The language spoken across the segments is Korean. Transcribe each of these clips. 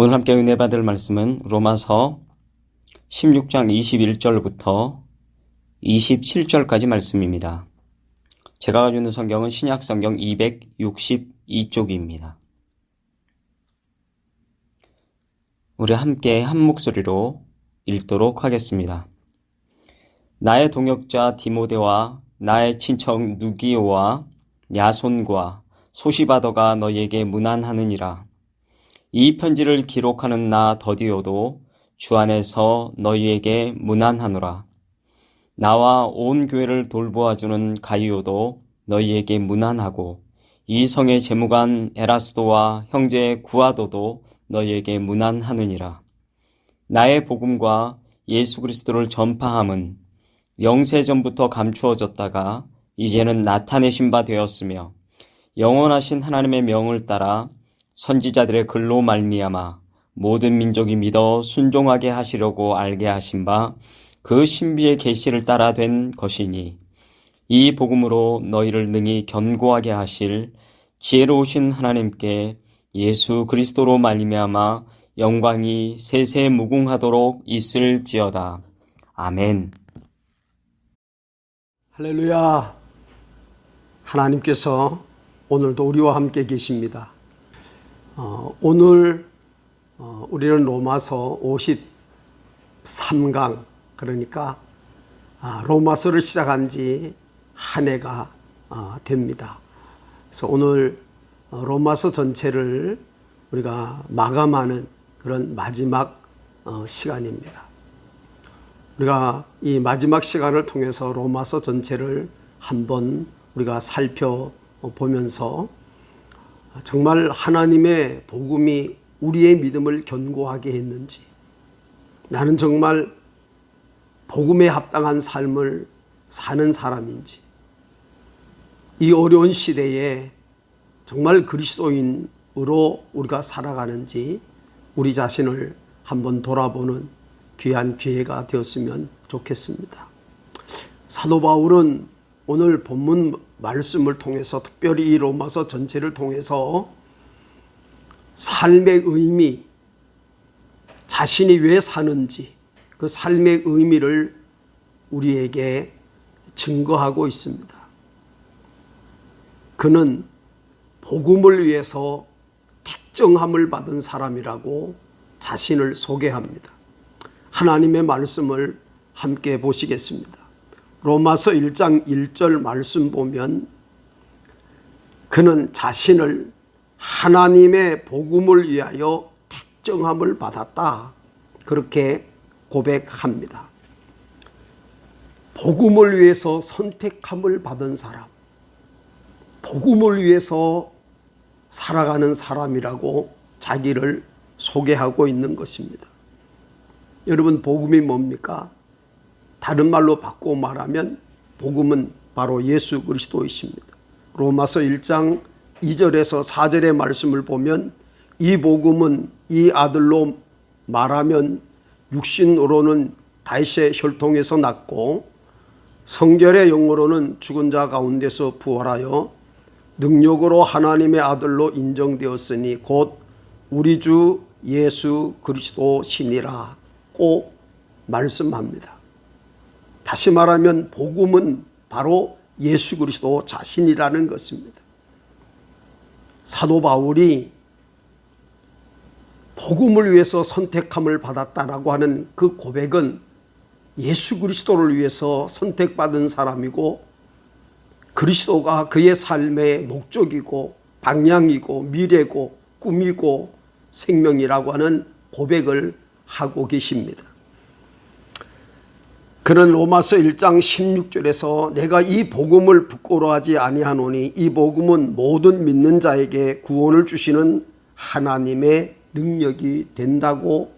오늘 함께 은혜 받을 말씀은 로마서 16장 21절부터 27절까지 말씀입니다. 제가 가지고 있는 성경은 신약 성경 262쪽입니다. 우리 함께 한 목소리로 읽도록 하겠습니다. 나의 동역자 디모데와 나의 친척 누기오와 야손과 소시바더가 너희에게 문안하느니라. 이 편지를 기록하는 나 더디오도 주 안에서 너희에게 문안하노라. 나와 온 교회를 돌보아주는 가이오도 너희에게 문안하고 이 성의 재무관 에라스도와 형제 구아도도 너희에게 문안하느니라. 나의 복음과 예수 그리스도를 전파함은 영세전부터 감추어졌다가 이제는 나타내신 바 되었으며 영원하신 하나님의 명을 따라 선지자들의 글로 말미암아 모든 민족이 믿어 순종하게 하시려고 알게 하신 바 그 신비의 계시를 따라 된 것이니 이 복음으로 너희를 능히 견고하게 하실 지혜로우신 하나님께 예수 그리스도로 말미암아 영광이 세세 무궁하도록 있을지어다. 아멘. 할렐루야. 하나님께서 오늘도 우리와 함께 계십니다. 오늘 우리는 로마서 53강, 그러니까 로마서를 시작한 지 한 해가 됩니다. 그래서 오늘 로마서 전체를 우리가 마감하는 그런 마지막 시간입니다. 우리가 이 마지막 시간을 통해서 로마서 전체를 한번 우리가 살펴보면서 정말 하나님의 복음이 우리의 믿음을 견고하게 했는지, 나는 정말 복음에 합당한 삶을 사는 사람인지, 이 어려운 시대에 정말 그리스도인으로 우리가 살아가는지 우리 자신을 한번 돌아보는 귀한 기회가 되었으면 좋겠습니다. 사도 바울은 오늘 본문 말씀을 통해서, 특별히 이 로마서 전체를 통해서 삶의 의미, 자신이 왜 사는지 그 삶의 의미를 우리에게 증거하고 있습니다. 그는 복음을 위해서 택정함을 받은 사람이라고 자신을 소개합니다. 하나님의 말씀을 함께 보시겠습니다. 로마서 1장 1절 말씀 보면 그는 자신을 하나님의 복음을 위하여 택정함을 받았다, 그렇게 고백합니다. 복음을 위해서 선택함을 받은 사람, 복음을 위해서 살아가는 사람이라고 자기를 소개하고 있는 것입니다. 여러분, 복음이 뭡니까? 다른 말로 바꾸어 말하면 복음은 바로 예수 그리스도이십니다. 로마서 1장 2절에서 4절의 말씀을 보면 이 복음은 이 아들로 말하면 육신으로는 다윗의 혈통에서 났고 성결의 영으로는 죽은 자 가운데서 부활하여 능력으로 하나님의 아들로 인정되었으니 곧 우리 주 예수 그리스도시니라 고 말씀합니다. 다시 말하면 복음은 바로 예수 그리스도 자신이라는 것입니다. 사도 바울이 복음을 위해서 선택함을 받았다라고 하는 그 고백은 예수 그리스도를 위해서 선택받은 사람이고, 그리스도가 그의 삶의 목적이고 방향이고 미래고 꿈이고 생명이라고 하는 고백을 하고 계십니다. 그는 로마서 1장 16절에서 내가 이 복음을 부끄러워하지 아니하노니 이 복음은 모든 믿는 자에게 구원을 주시는 하나님의 능력이 된다고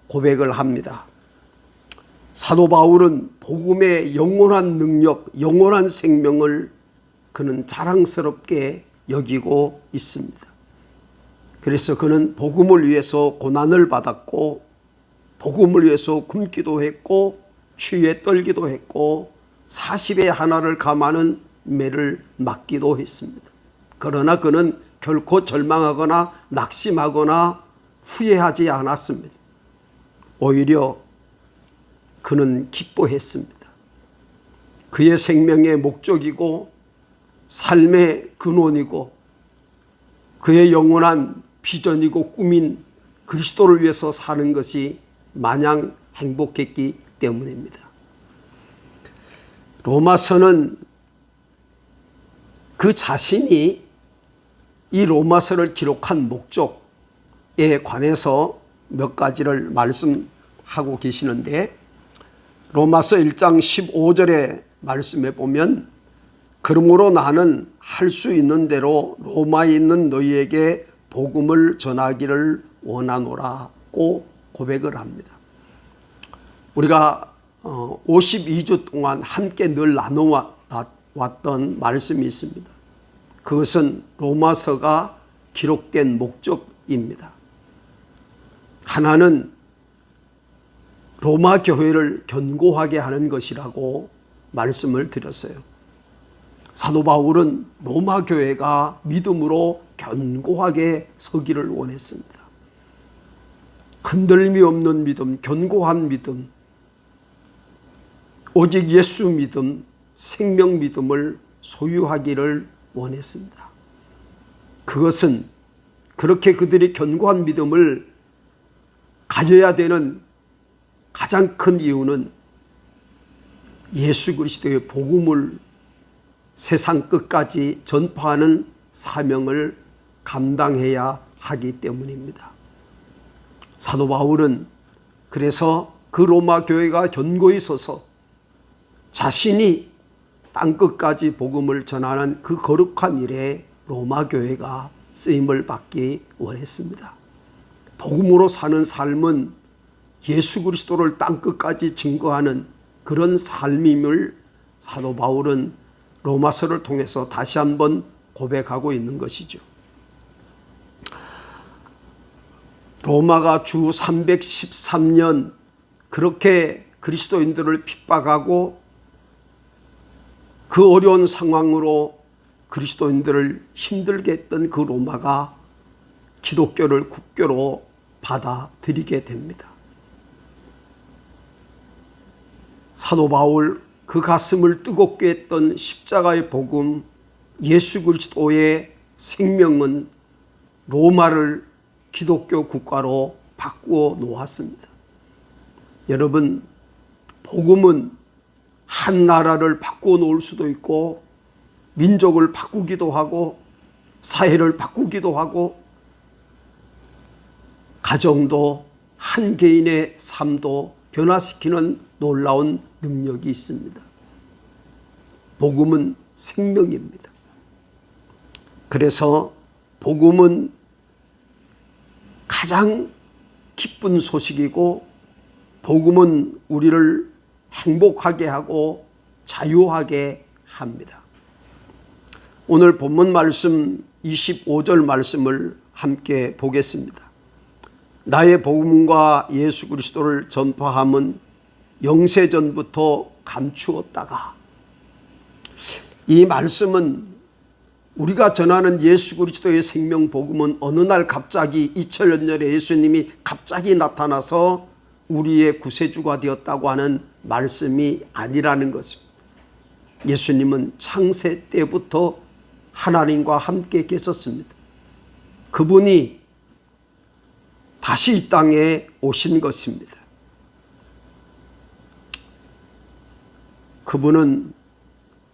고백을 합니다. 사도 바울은 복음의 영원한 능력, 영원한 생명을 그는 자랑스럽게 여기고 있습니다. 그래서 그는 복음을 위해서 고난을 받았고, 복음을 위해서 굶기도 했고, 추위에 떨기도 했고, 40의 하나를 감하는 매를 맞기도 했습니다. 그러나 그는 결코 절망하거나 낙심하거나 후회하지 않았습니다. 오히려 그는 기뻐했습니다. 그의 생명의 목적이고 삶의 근원이고 그의 영원한 비전이고 꿈인 그리스도를 위해서 사는 것이 마냥 행복했기 때문입니다. 로마서는 그 자신이 이 로마서를 기록한 목적에 관해서 몇 가지를 말씀하고 계시는데, 로마서 1장 15절의 말씀에 보면 그러므로 나는 할 수 있는 대로 로마에 있는 너희에게 복음을 전하기를 원하노라고 고백을 합니다. 우리가 52주 동안 함께 늘 나눠왔던 말씀이 있습니다. 그것은 로마서가 기록된 목적입니다. 하나는 로마 교회를 견고하게 하는 것이라고 말씀을 드렸어요. 사도 바울은 로마 교회가 믿음으로 견고하게 서기를 원했습니다. 흔들림이 없는 믿음, 견고한 믿음, 오직 예수 믿음, 생명 믿음을 소유하기를 원했습니다. 그것은 그렇게 그들이 견고한 믿음을 가져야 되는 가장 큰 이유는 예수 그리스도의 복음을 세상 끝까지 전파하는 사명을 감당해야 하기 때문입니다. 사도 바울은 그래서 그 로마 교회가 견고히 서서 자신이 땅끝까지 복음을 전하는 그 거룩한 일에 로마 교회가 쓰임을 받기 원했습니다. 복음으로 사는 삶은 예수 그리스도를 땅끝까지 증거하는 그런 삶임을 사도 바울은 로마서를 통해서 다시 한번 고백하고 있는 것이죠. 로마가 주 313년 그렇게 그리스도인들을 핍박하고 그 어려운 상황으로 그리스도인들을 힘들게 했던 그 로마가 기독교를 국교로 받아들이게 됩니다. 사도 바울 그 가슴을 뜨겁게 했던 십자가의 복음, 예수 그리스도의 생명은 로마를 기독교 국가로 바꾸어 놓았습니다. 여러분, 복음은 한 나라를 바꾸어 놓을 수도 있고 민족을 바꾸기도 하고 사회를 바꾸기도 하고 가정도 한 개인의 삶도 변화시키는 놀라운 능력이 있습니다. 복음은 생명입니다. 그래서 복음은 가장 기쁜 소식이고 복음은 우리를 행복하게 하고 자유하게 합니다. 오늘 본문 말씀 25절 말씀을 함께 보겠습니다. 나의 복음과 예수 그리스도를 전파함은 영세전부터 감추었다가, 이 말씀은 우리가 전하는 예수 그리스도의 생명 복음은 어느 날 갑자기 2000년 전에 예수님이 갑자기 나타나서 우리의 구세주가 되었다고 하는 말씀이 아니라는 것입니다. 예수님은 창세 때부터 하나님과 함께 계셨습니다. 그분이 다시 이 땅에 오신 것입니다. 그분은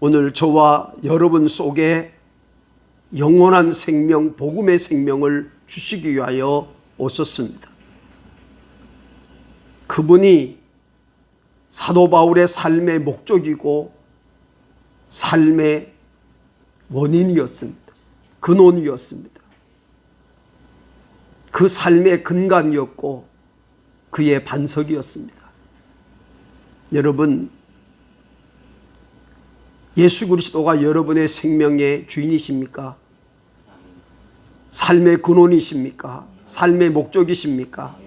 오늘 저와 여러분 속에 영원한 생명, 복음의 생명을 주시기 위하여 오셨습니다. 그분이 사도 바울의 삶의 목적이고 삶의 원인이었습니다. 근원이었습니다. 그 삶의 근간이었고 그의 반석이었습니다. 여러분, 예수 그리스도가 여러분의 생명의 주인이십니까? 삶의 근원이십니까? 삶의 목적이십니까?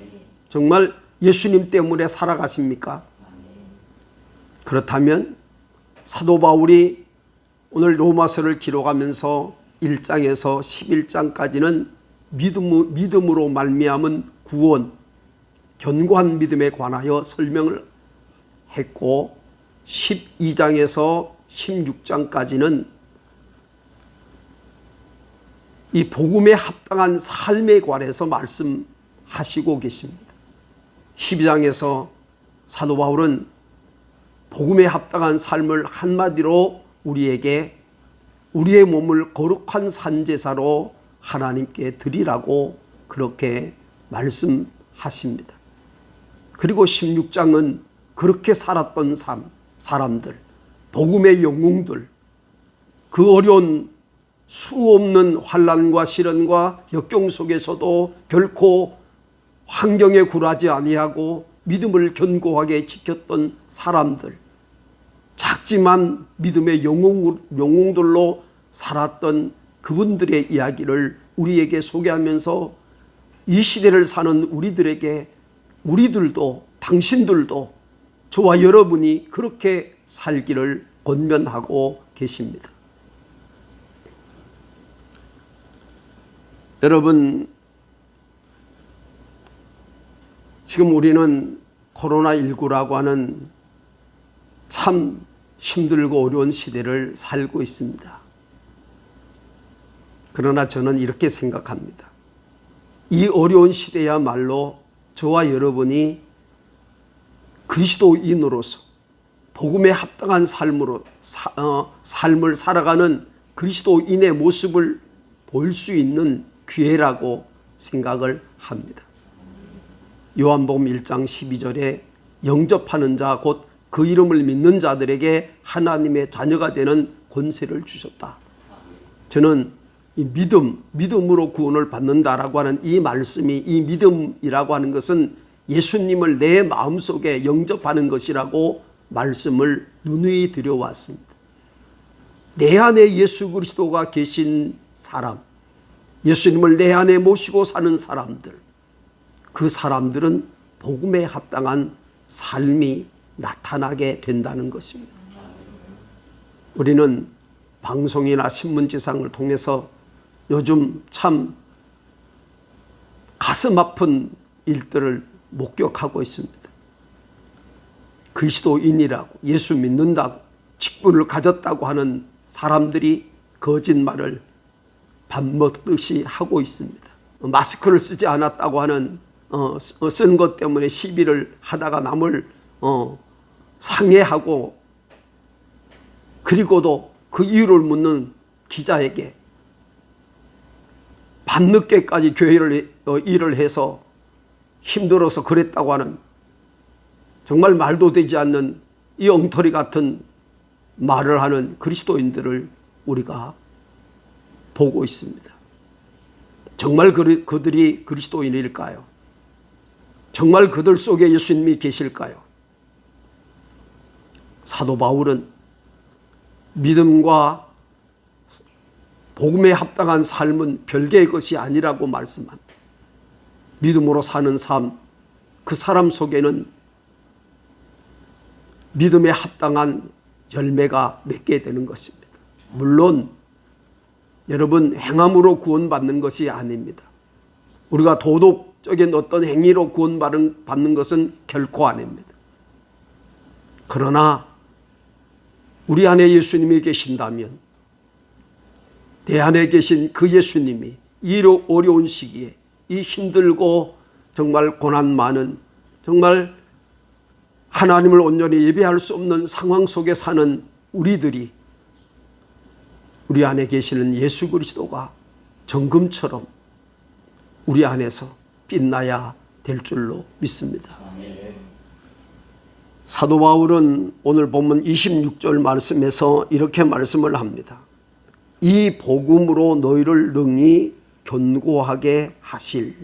정말 예수님 때문에 살아가십니까? 그렇다면 사도 바울이 오늘 로마서를 기록하면서 1장에서 11장까지는 믿음으로 말미암은 구원, 견고한 믿음에 관하여 설명을 했고 12장에서 16장까지는 이 복음에 합당한 삶에 관해서 말씀하시고 계십니다. 12장에서 사도 바울은 복음에 합당한 삶을 한마디로 우리에게 우리의 몸을 거룩한 산제사로 하나님께 드리라고 그렇게 말씀하십니다. 그리고 16장은 그렇게 살았던 사람들, 복음의 영웅들, 그 어려운 수없는 환난과 시련과 역경 속에서도 결코 환경에 굴하지 아니하고 믿음을 견고하게 지켰던 사람들, 작지만 믿음의 영웅들로 살았던 그분들의 이야기를 우리에게 소개하면서 이 시대를 사는 우리들도 당신들도 저와 여러분이 그렇게 살기를 권면하고 계십니다. 여러분, 지금 우리는 코로나19라고 하는 참 힘들고 어려운 시대를 살고 있습니다. 그러나 저는 이렇게 생각합니다. 이 어려운 시대야말로 저와 여러분이 그리스도인으로서 복음에 합당한 삶을 살아가는 그리스도인의 모습을 볼 수 있는 기회라고 생각을 합니다. 요한복음 1장 12절에 영접하는 자 곧 그 이름을 믿는 자들에게 하나님의 자녀가 되는 권세를 주셨다. 저는 이 믿음으로 구원을 받는다라고 하는 이 말씀이, 이 믿음이라고 하는 것은 예수님을 내 마음속에 영접하는 것이라고 말씀을 누누이 드려왔습니다. 내 안에 예수 그리스도가 계신 사람, 예수님을 내 안에 모시고 사는 사람들, 그 사람들은 복음에 합당한 삶이 나타나게 된다는 것입니다. 우리는 방송이나 신문지상을 통해서 요즘 참 가슴 아픈 일들을 목격하고 있습니다. 그리스도인이라고 예수 믿는다고 직분을 가졌다고 하는 사람들이 거짓말을 밥 먹듯이 하고 있습니다. 마스크를 쓰지 않았다고 하는 쓴 것 때문에 시비를 하다가 남을 상해하고, 그리고도 그 이유를 묻는 기자에게 밤늦게까지 교회를 일을 해서 힘들어서 그랬다고 하는 정말 말도 되지 않는 이 엉터리 같은 말을 하는 그리스도인들을 우리가 보고 있습니다. 정말 그들이 그리스도인일까요? 정말 그들 속에 예수님이 계실까요? 사도 바울은 믿음과 복음에 합당한 삶은 별개의 것이 아니라고 말씀합니다. 믿음으로 사는 삶, 그 사람 속에는 믿음에 합당한 열매가 맺게 되는 것입니다. 물론 여러분, 행함으로 구원받는 것이 아닙니다. 우리가 도덕적인 어떤 행위로 구원받는 것은 결코 아닙니다. 그러나 우리 안에 예수님이 계신다면, 내 안에 계신 그 예수님이 이 어려운 시기에, 이 힘들고 정말 고난 많은, 정말 하나님을 온전히 예배할 수 없는 상황 속에 사는 우리들이 우리 안에 계시는 예수 그리스도가 정금처럼 우리 안에서 빛나야 될 줄로 믿습니다. 사도 바울은 오늘 본문 26절 말씀에서 이렇게 말씀을 합니다. 이 복음으로 너희를 능히 견고하게 하실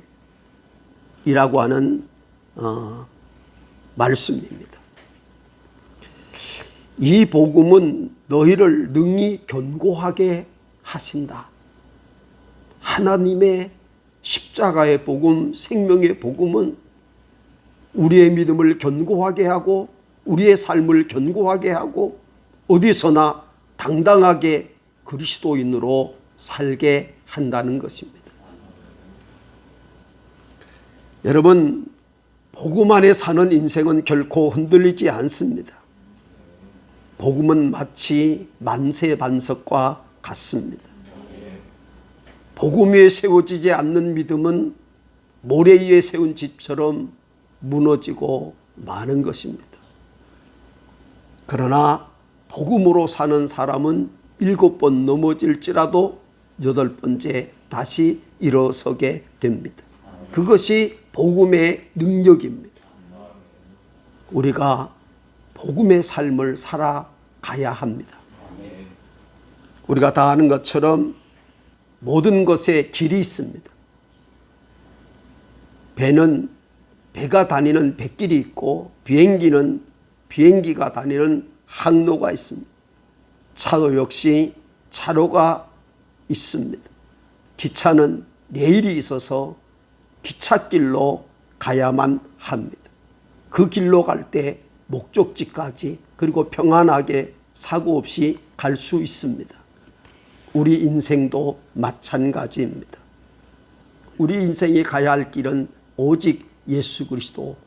이라고 하는 말씀입니다. 이 복음은 너희를 능히 견고하게 하신다. 하나님의 십자가의 복음, 생명의 복음은 우리의 믿음을 견고하게 하고 우리의 삶을 견고하게 하고 어디서나 당당하게 그리스도인으로 살게 한다는 것입니다. 여러분, 복음 안에 사는 인생은 결코 흔들리지 않습니다. 복음은 마치 만세반석과 같습니다. 복음 위에 세워지지 않는 믿음은 모래 위에 세운 집처럼 무너지고 마는 것입니다. 그러나 복음으로 사는 사람은 7번 넘어질지라도 8번째 다시 일어서게 됩니다. 그것이 복음의 능력입니다. 우리가 복음의 삶을 살아가야 합니다. 우리가 다 아는 것처럼 모든 것에 길이 있습니다. 배는 배가 다니는 뱃길이 있고 비행기는 비행기가 다니는 항로가 있습니다. 차도 역시 차로가 있습니다. 기차는 레일이 있어서 기찻길로 가야만 합니다. 그 길로 갈 때 목적지까지 그리고 평안하게 사고 없이 갈 수 있습니다. 우리 인생도 마찬가지입니다. 우리 인생이 가야 할 길은 오직 예수 그리스도입니다.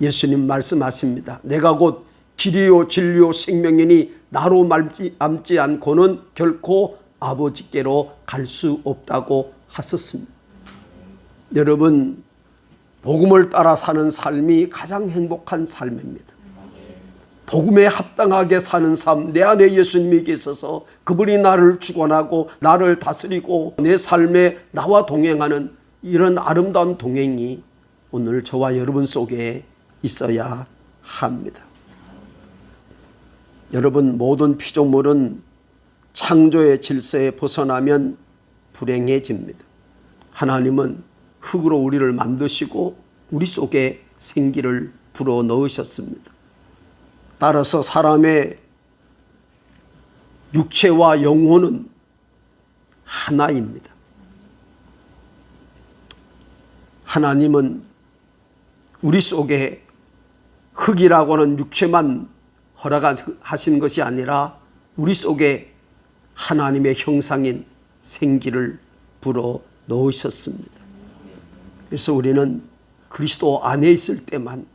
예수님 말씀하십니다. 내가 곧 길이요 진리요 생명이니 나로 말지 않고는 결코 아버지께로 갈 수 없다고 하셨습니다. 여러분, 복음을 따라 사는 삶이 가장 행복한 삶입니다. 복음에 합당하게 사는 삶, 내 안에 예수님이 계셔서 그분이 나를 주관하고 나를 다스리고 내 삶에 나와 동행하는 이런 아름다운 동행이 오늘 저와 여러분 속에 있어야 합니다. 여러분, 모든 피조물은 창조의 질서에 벗어나면 불행해집니다. 하나님은 흙으로 우리를 만드시고 우리 속에 생기를 불어 넣으셨습니다. 따라서 사람의 육체와 영혼은 하나입니다. 하나님은 우리 속에 흙이라고 하는 육체만 허락하신 것이 아니라 우리 속에 하나님의 형상인 생기를 불어 넣으셨습니다. 그래서 우리는 그리스도 안에 있을 때만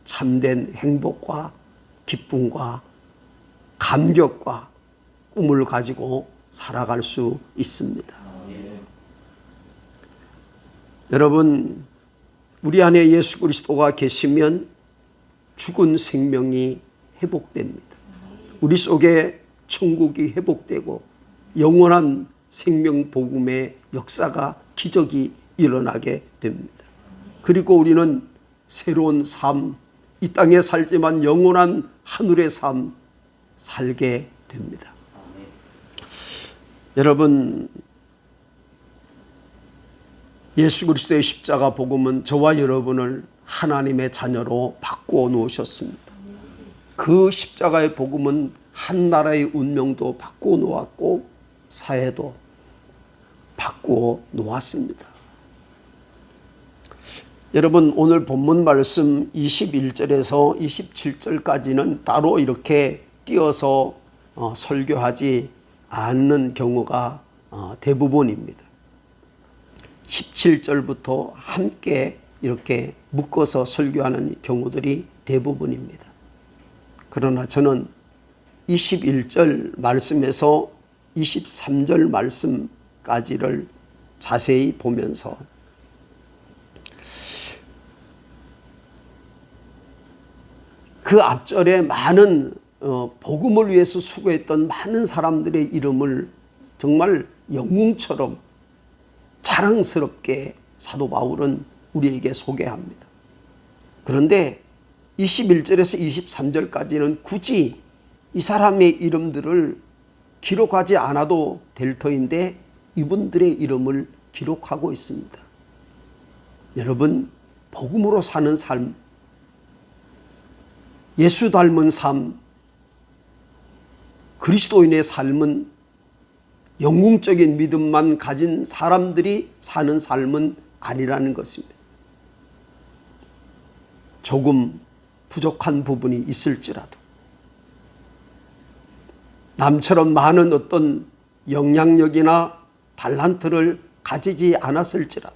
참된 행복과 기쁨과 감격과 꿈을 가지고 살아갈 수 있습니다. 여러분, 우리 안에 예수 그리스도가 계시면 죽은 생명이 회복됩니다. 우리 속에 천국이 회복되고 영원한 생명 복음의 역사가 기적이 일어나게 됩니다. 그리고 우리는 새로운 삶, 이 땅에 살지만 영원한 하늘의 삶 살게 됩니다. 여러분, 예수 그리스도의 십자가 복음은 저와 여러분을 하나님의 자녀로 바꾸어 놓으셨습니다. 그 십자가의 복음은 한 나라의 운명도 바꾸어 놓았고 사회도 바꾸어 놓았습니다. 여러분, 오늘 본문 말씀 21절에서 27절까지는 따로 이렇게 띄어서 설교하지 않는 경우가 대부분입니다. 17절부터 함께 이렇게 묶어서 설교하는 경우들이 대부분입니다. 그러나 저는 21절 말씀에서 23절 말씀까지를 자세히 보면서 그 앞절에 많은 복음을 위해서 수고했던 많은 사람들의 이름을 정말 영웅처럼 자랑스럽게 사도 바울은 우리에게 소개합니다. 그런데 21절에서 23절까지는 굳이 이 사람의 이름들을 기록하지 않아도 될 터인데 이분들의 이름을 기록하고 있습니다. 여러분, 복음으로 사는 삶, 예수 닮은 삶, 그리스도인의 삶은 영웅적인 믿음만 가진 사람들이 사는 삶은 아니라는 것입니다. 조금 부족한 부분이 있을지라도, 남처럼 많은 어떤 영향력이나 달란트를 가지지 않았을지라도,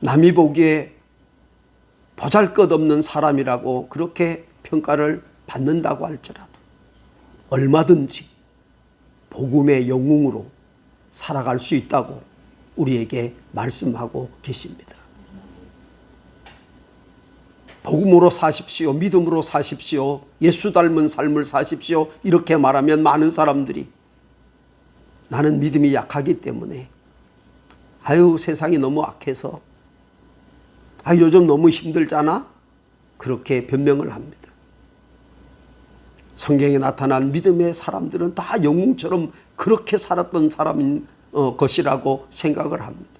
남이 보기에 보잘것없는 사람이라고 그렇게 평가를 받는다고 할지라도 얼마든지 복음의 영웅으로 살아갈 수 있다고 우리에게 말씀하고 계십니다. 복음으로 사십시오. 믿음으로 사십시오. 예수 닮은 삶을 사십시오. 이렇게 말하면 많은 사람들이 나는 믿음이 약하기 때문에 세상이 너무 악해서 요즘 너무 힘들잖아? 그렇게 변명을 합니다. 성경에 나타난 믿음의 사람들은 다 영웅처럼 그렇게 살았던 사람인 것이라고 생각을 합니다.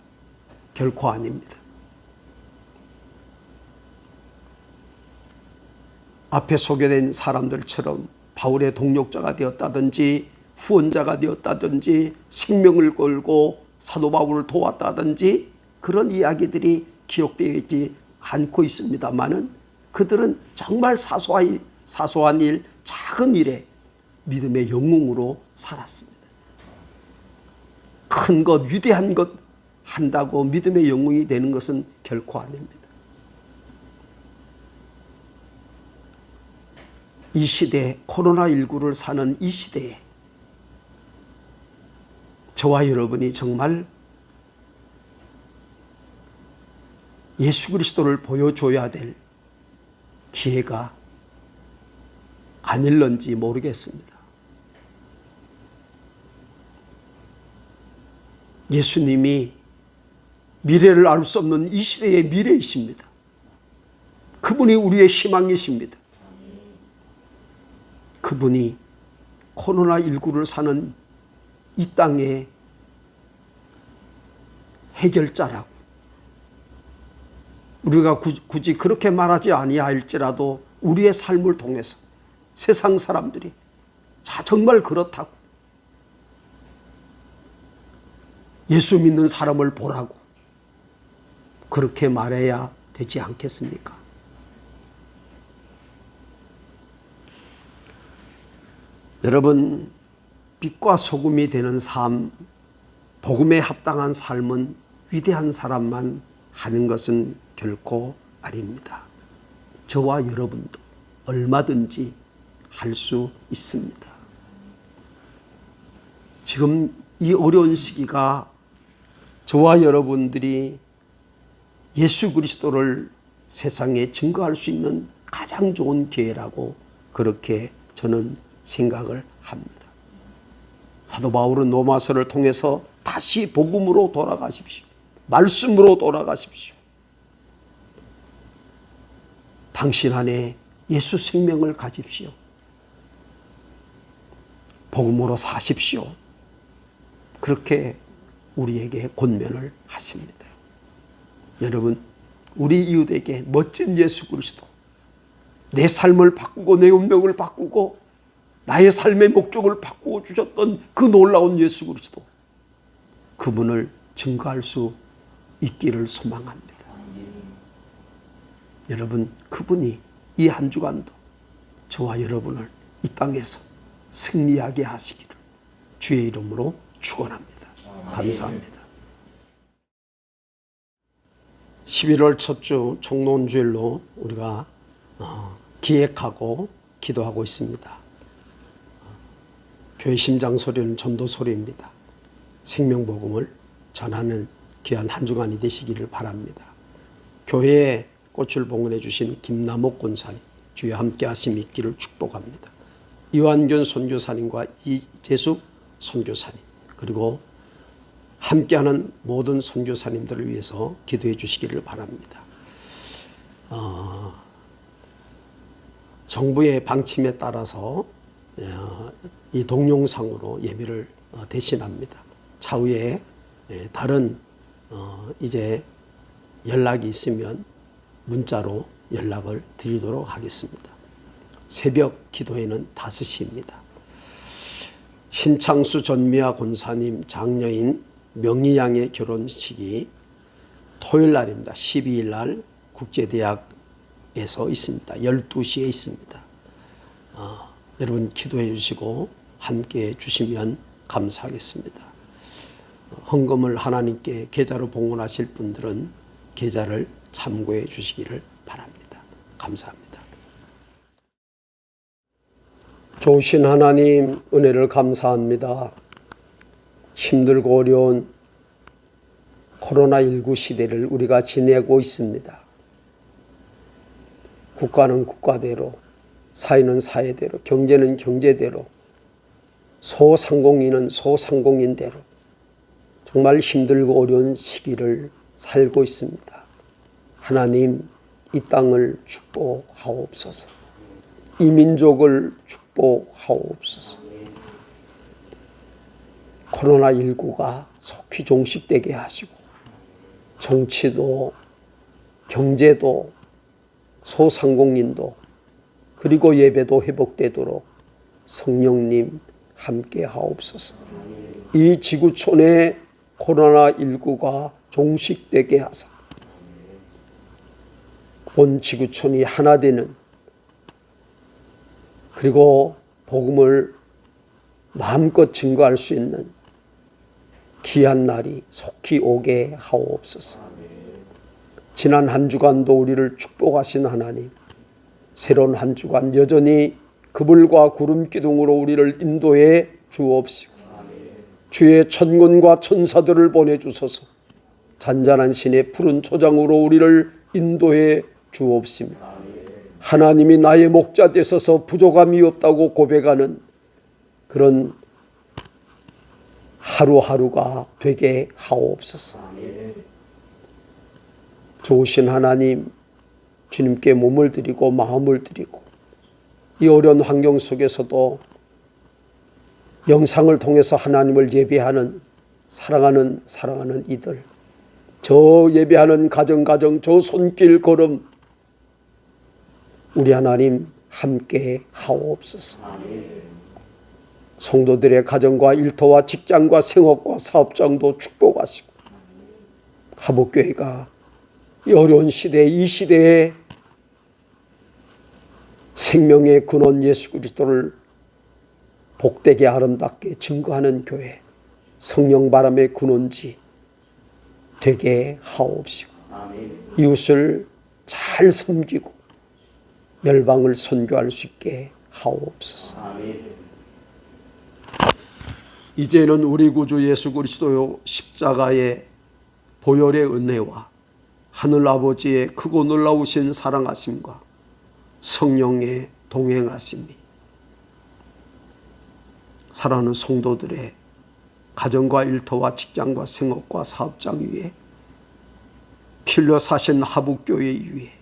결코 아닙니다. 앞에 소개된 사람들처럼 바울의 동력자가 되었다든지 후원자가 되었다든지 생명을 걸고 사도 바울을 도왔다든지 그런 이야기들이 기록되어 있지 않고 있습니다만은 그들은 정말 사소한 일, 작은 일에 믿음의 영웅으로 살았습니다. 큰 것, 위대한 것 한다고 믿음의 영웅이 되는 것은 결코 아닙니다. 이 시대, 코로나19를 사는 이 시대에 저와 여러분이 정말 예수 그리스도를 보여줘야 될 기회가 아닐런지 모르겠습니다. 예수님이 미래를 알 수 없는 이 시대의 미래이십니다. 그분이 우리의 희망이십니다. 그분이 코로나19를 사는 이 땅의 해결자라고 우리가 굳이 그렇게 말하지 아니할지라도 우리의 삶을 통해서 세상 사람들이 정말 그렇다고 예수 믿는 사람을 보라고 그렇게 말해야 되지 않겠습니까? 여러분, 빛과 소금이 되는 삶, 복음에 합당한 삶은 위대한 사람만 하는 것은 결코 아닙니다. 저와 여러분도 얼마든지 할 수 있습니다. 지금 이 어려운 시기가 저와 여러분들이 예수 그리스도를 세상에 증거할 수 있는 가장 좋은 기회라고 그렇게 저는 생각을 합니다. 사도 바울은 로마서를 통해서 다시 복음으로 돌아가십시오. 말씀으로 돌아가십시오. 당신 안에 예수 생명을 가집시오. 복음으로 사십시오. 그렇게 우리에게 권면을 하십니다. 여러분, 우리 이웃에게 멋진 예수 그리스도, 내 삶을 바꾸고 내 운명을 바꾸고 나의 삶의 목적을 바꾸어 주셨던 그 놀라운 예수 그리스도, 그분을 증거할 수 있기를 소망합니다. 여러분, 그분이 이 한 주간도 저와 여러분을 이 땅에서 승리하게 하시기를 주의 이름으로 축원합니다. 감사합니다. 11월 첫 주 총론주일로 우리가 기획하고 기도하고 있습니다. 교회 심장 소리는 전도 소리입니다. 생명복음을 전하는 귀한 한 주간이 되시기를 바랍니다. 교회에 꽃을 봉헌해 주신 김남옥 권사님, 주의 함께 하심이 있기를 축복합니다. 이완균 선교사님과 이재숙 선교사님, 그리고 함께하는 모든 선교사님들을 위해서 기도해 주시기를 바랍니다. 정부의 방침에 따라서 이 동영상으로 예배를 대신합니다. 차후에 다른 이제 연락이 있으면 문자로 연락을 드리도록 하겠습니다. 새벽 기도회는 5시입니다. 신창수 전미아 권사님 장녀인 명희양의 결혼식이 토요일 날입니다. 12일 날 국제대학에서 있습니다. 12시에 있습니다. 여러분 기도해 주시고 함께 해 주시면 감사하겠습니다. 헌금을 하나님께 계좌로 봉헌하실 분들은 계좌를 참고해 주시기를 바랍니다. 감사합니다. 좋으신 하나님, 은혜를 감사합니다. 힘들고 어려운 코로나19 시대를 우리가 지내고 있습니다. 국가는 국가대로, 사회는 사회대로, 경제는 경제대로, 소상공인은 소상공인대로 정말 힘들고 어려운 시기를 살고 있습니다. 하나님, 이 땅을 축복하옵소서. 이 민족을 축복하옵소서. 코로나19가 속히 종식되게 하시고 정치도 경제도 소상공인도 그리고 예배도 회복되도록 성령님 함께 하옵소서. 이 지구촌에 코로나19가 종식되게 하사 온 지구촌이 하나 되는, 그리고 복음을 마음껏 증거할 수 있는 귀한 날이 속히 오게 하옵소서. 지난 한 주간도 우리를 축복하신 하나님, 새로운 한 주간 여전히 그불과 구름 기둥으로 우리를 인도해 주옵시고 주의 천군과 천사들을 보내주소서 잔잔한 신의 푸른 초장으로 우리를 인도해 주옵시며 하나님이 나의 목자 되셔서 부족함이 없다고 고백하는 그런 하루하루가 되게 하옵소서. 좋으신 하나님, 주님께 몸을 드리고 마음을 드리고 이 어려운 환경 속에서도 영상을 통해서 하나님을 예배하는 사랑하는 이들, 저 예배하는 가정 저 손길 걸음 우리 하나님 함께 하옵소서. 성도들의 가정과 일터와 직장과 생업과 사업장도 축복하시고 하복교회가 이 어려운 시대, 이 시대에 생명의 근원 예수 그리스도를 복되게 아름답게 증거하는 교회, 성령 바람의 근원지 되게 하옵시고 이웃을 잘 섬기고 열방을 선교할 수 있게 하옵소서. 이제는 우리 구주 예수 그리스도의 십자가의 보혈의 은혜와 하늘 아버지의 크고 놀라우신 사랑하심과 성령의 동행하심이 사랑하는 성도들의 가정과 일터와 직장과 생업과 사업장 위에 피 흘려 사신 하북교회 위에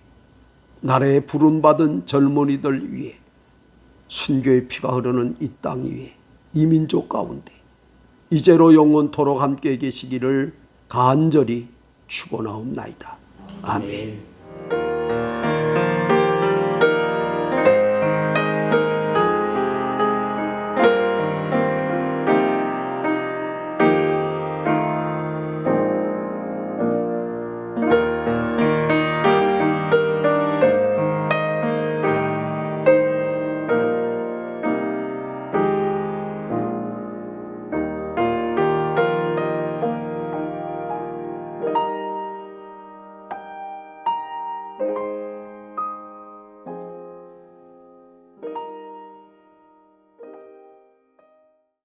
나라에 부름받은 젊은이들 위에 순교의 피가 흐르는 이 땅 위에 이 민족 가운데 이제로 영원토록 함께 계시기를 간절히 축원하옵나이다. 아멘.